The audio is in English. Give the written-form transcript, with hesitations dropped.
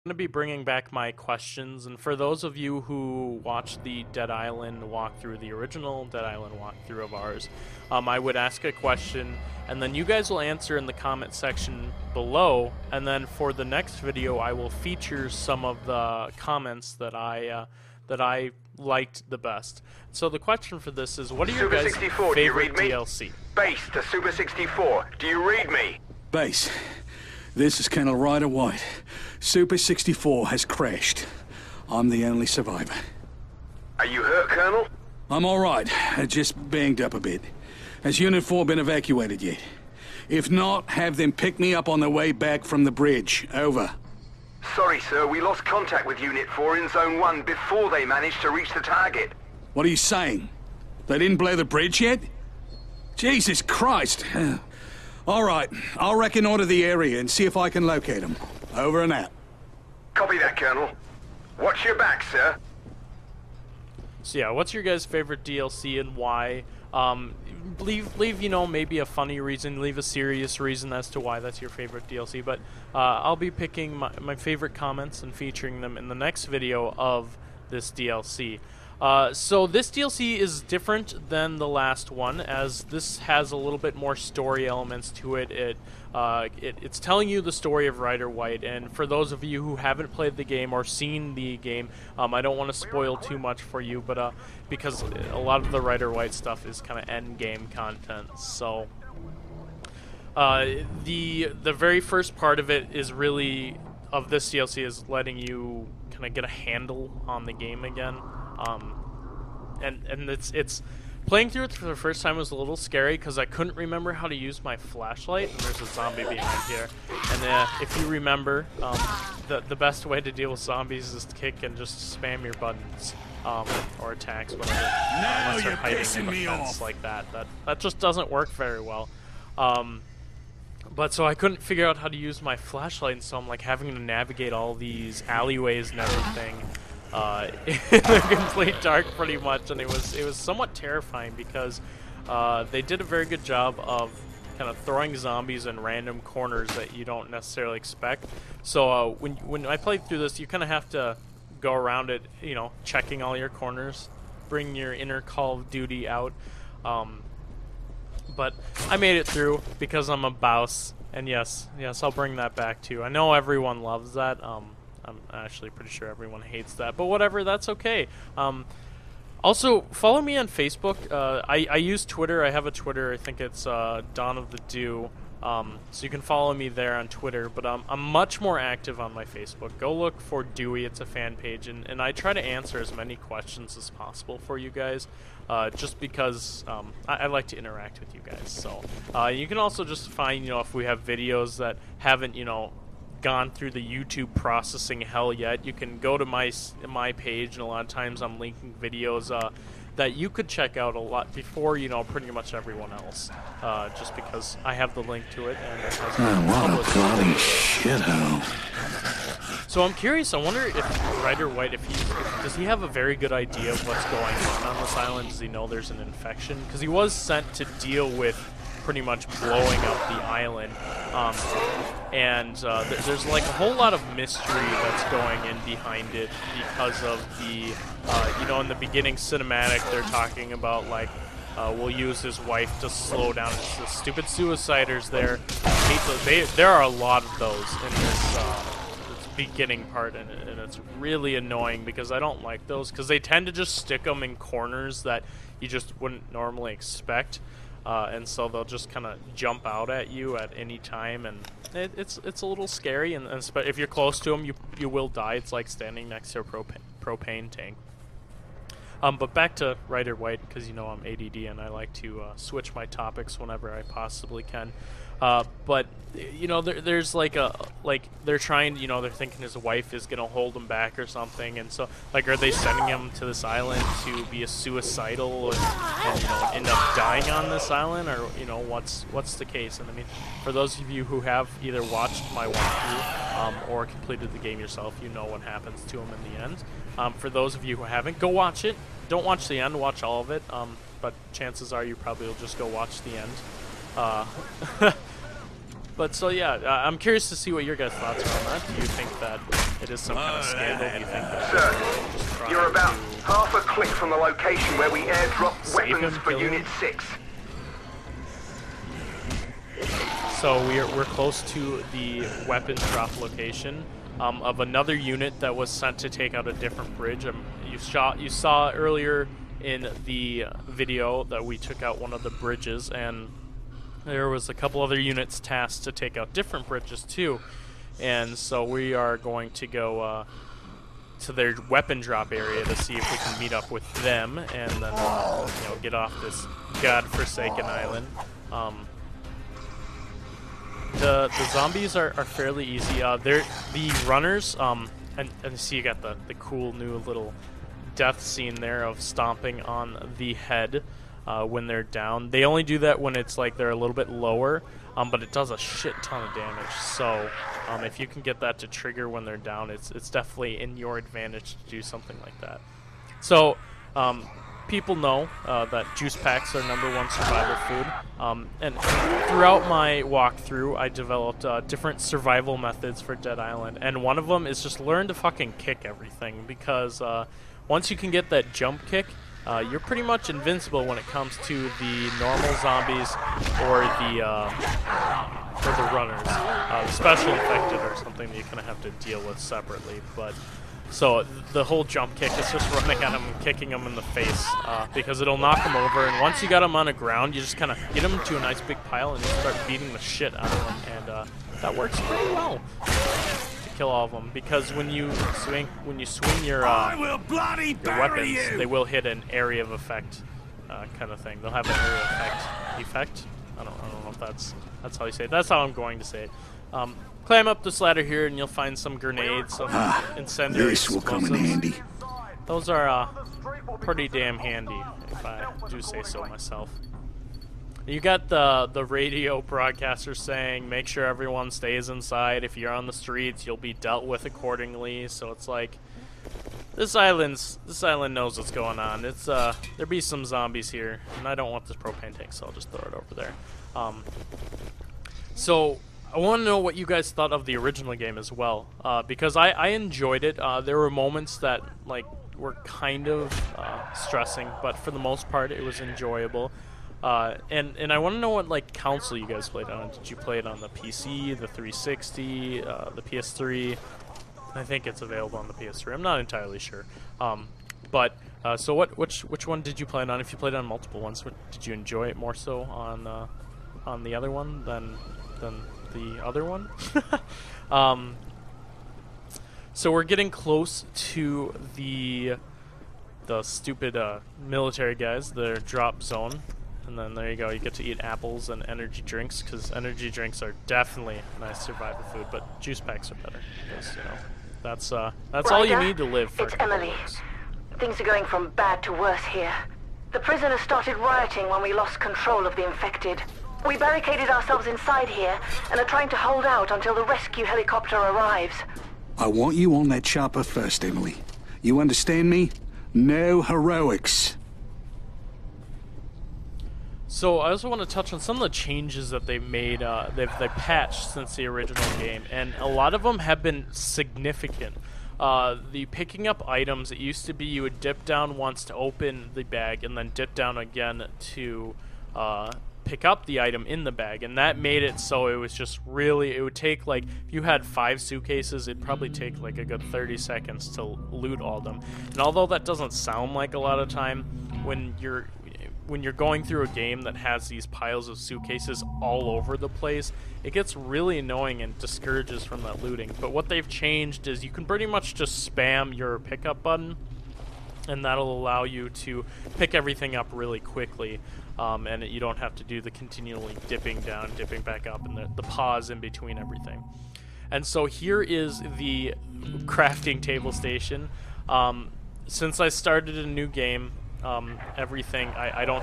going to be bringing back my questions, and for those of you who watched the Dead Island walkthrough, the original Dead Island walkthrough of ours, I would ask a question, and then you guys will answer in the comment section below, and then for the next video, I will feature some of the comments that I liked the best. So the question for this is, what are your guys' favorite DLC? Base to Super 64, do you read me? Base, this is Colonel Ryder White. Super 64 has crashed. I'm the only survivor. Are you hurt, Colonel? I'm all right, just banged up a bit. Has Unit 4 been evacuated yet? If not, have them pick me up on the way back from the bridge. Over. Sorry, sir, we lost contact with Unit 4 in Zone 1 before they managed to reach the target. What are you saying? They didn't blow the bridge yet? Jesus Christ. All right, I'll reconnoiter the area and see if I can locate them. Over and out. Copy that, Colonel. Watch your back, sir. So yeah, what's your guys' favorite DLC and why? Leave you know, maybe a funny reason, leave a serious reason as to why that's your favorite DLC, but I'll be picking my favorite comments and featuring them in the next video of this DLC. So this DLC is different than the last one, as this has a little bit more story elements to it. It's telling you the story of Ryder White, and for those of you who haven't played the game or seen the game, I don't want to spoil too much for you, but because a lot of the Ryder White stuff is kind of end game content. So the very first part of it is really of this DLC is letting you kind of get a handle on the game again. And it's playing through it for the first time was a little scary because I couldn't remember how to use my flashlight, and there's a zombie behind here. And if you remember, the best way to deal with zombies is to kick and just spam your buttons or attacks, whatever. Unless they're hiding in the fence like that. That just doesn't work very well. But so I couldn't figure out how to use my flashlight, and so I'm like having to navigate all these alleyways and everything. In the complete dark pretty much, and it was somewhat terrifying because they did a very good job of kind of throwing zombies in random corners that you don't necessarily expect. So when I played through this, you kind of have to go around it, you know, checking all your corners, bring your inner Call of Duty out. But I made it through because I'm a bouse, and yes, I'll bring that back too. I know everyone loves that. I'm actually pretty sure everyone hates that, but whatever, that's okay. Also, follow me on Facebook. I use Twitter. I have a Twitter. I think it's Dawn of the Dew. So you can follow me there on Twitter, but I'm much more active on my Facebook. Go look for Dewey. It's a fan page, and I try to answer as many questions as possible for you guys, just because I like to interact with you guys. So you can also just find, you know, if we have videos that haven't, you know, gone through the YouTube processing hell yet, you can go to my page, and a lot of times I'm linking videos that you could check out a lot before, you know, pretty much everyone else, just because I have the link to it and it has What a bloody shithole. So I'm curious, I wonder if Ryder White, does he have a very good idea of what's going on this island? Does he know there's an infection? Because he was sent to deal with pretty much blowing up the island, and there's like a whole lot of mystery that's going in behind it because of the, you know, in the beginning cinematic they're talking about like, we'll use his wife to slow down. It's the stupid suiciders there. I hate those. There are a lot of those in this beginning part, and it's really annoying because I don't like those because they tend to just stick them in corners that you just wouldn't normally expect. And so they'll just kind of jump out at you at any time, and it's a little scary. And if you're close to them, you will die. It's like standing next to a propane tank. But back to Ryder White, because you know I'm ADD and I like to switch my topics whenever I possibly can. But you know, there's like they're trying, you know, they're thinking his wife is gonna hold him back or something, and so like, are they sending him to this island to be a suicidal and you know, end up dying on this island, or you know, what's the case? And I mean, for those of you who have either watched my walkthrough or completed the game yourself, you know what happens to him in the end. For those of you who haven't, go watch it. Don't watch the end, watch all of it. But chances are you probably will just go watch the end. But so yeah, I'm curious to see what your guys' thoughts are on that. Do you think that it is some kind of scandal? Do you think that Sir, you're about half a click from the location where we airdropped weapons for Unit 6. So we're close to the weapons drop location of another unit that was sent to take out a different bridge. You saw earlier in the video that we took out one of the bridges, and there was a couple other units tasked to take out different bridges too. And so we are going to go to their weapon drop area to see if we can meet up with them, and then get off this godforsaken island. The zombies are fairly easy. They're the runners, and see you got the cool new little death scene there of stomping on the head when they're down. They only do that when it's like they're a little bit lower, but it does a shit ton of damage. So if you can get that to trigger when they're down, it's definitely in your advantage to do something like that. So people know that juice packs are #1 survival food, and throughout my walkthrough I developed different survival methods for Dead Island, and one of them is just learn to fucking kick everything, because once you can get that jump kick, you're pretty much invincible when it comes to the normal zombies or the runners. The special infected or something that you're gonna have to deal with separately, but so the whole jump kick is just running at him and kicking him in the face, because it'll knock him over, and once you got him on the ground, you just kind of get him to a nice big pile and you start beating the shit out of him, and that works pretty well to kill all of them, because when you swing your weapons, they will hit an area of effect kind of thing. They'll have an area effect. I don't know if that's how you say it. That's how I'm going to say it. Climb up this ladder here, and you'll find some grenades, some incendiary This will come in explosives. handy. Those are pretty damn handy, if I do say so myself. You got the radio broadcaster saying, make sure everyone stays inside. If you're on the streets, you'll be dealt with accordingly. So it's like, this island knows what's going on. It's there be some zombies here, and I don't want this propane tank, so I'll just throw it over there. So I want to know what you guys thought of the original game as well, because I enjoyed it. There were moments that were kind of stressing, but for the most part, it was enjoyable. And I want to know what console you guys played on. Did you play it on the PC, the 360, the PS3? I think it's available on the PS3. I'm not entirely sure. So which one did you play it on? If you played it on multiple ones, did you enjoy it more so on the other one than the other one? So we're getting close to the stupid military guys, their drop zone. And then there you go, you get to eat apples and energy drinks, because energy drinks are definitely nice survival food, but juice packs are better, because, that's all you need to live for. It's Emily. Things are going from bad to worse here. The prisoners started rioting when we lost control of the infected. We barricaded ourselves inside here and are trying to hold out until the rescue helicopter arrives. I want you on that chopper first, Emily. You understand me? No heroics. So I also want to touch on some of the changes that they've made, they've patched since the original game, and a lot of them have been significant. The picking up items, it used to be you would dip down once to open the bag and then dip down again to pick up the item in the bag, and that made it so it was just really, it would take if you had 5 suitcases, it'd probably take a good 30 seconds to loot all of them. And although that doesn't sound like a lot of time, when you're going through a game that has these piles of suitcases all over the place, it gets really annoying and discourages from that looting. But what they've changed is you can pretty much just spam your pickup button, and that'll allow you to pick everything up really quickly, and you don't have to do the continually dipping down, dipping back up, and the pause in between everything. And so here is the crafting table station. Since I started a new game, everything, I don't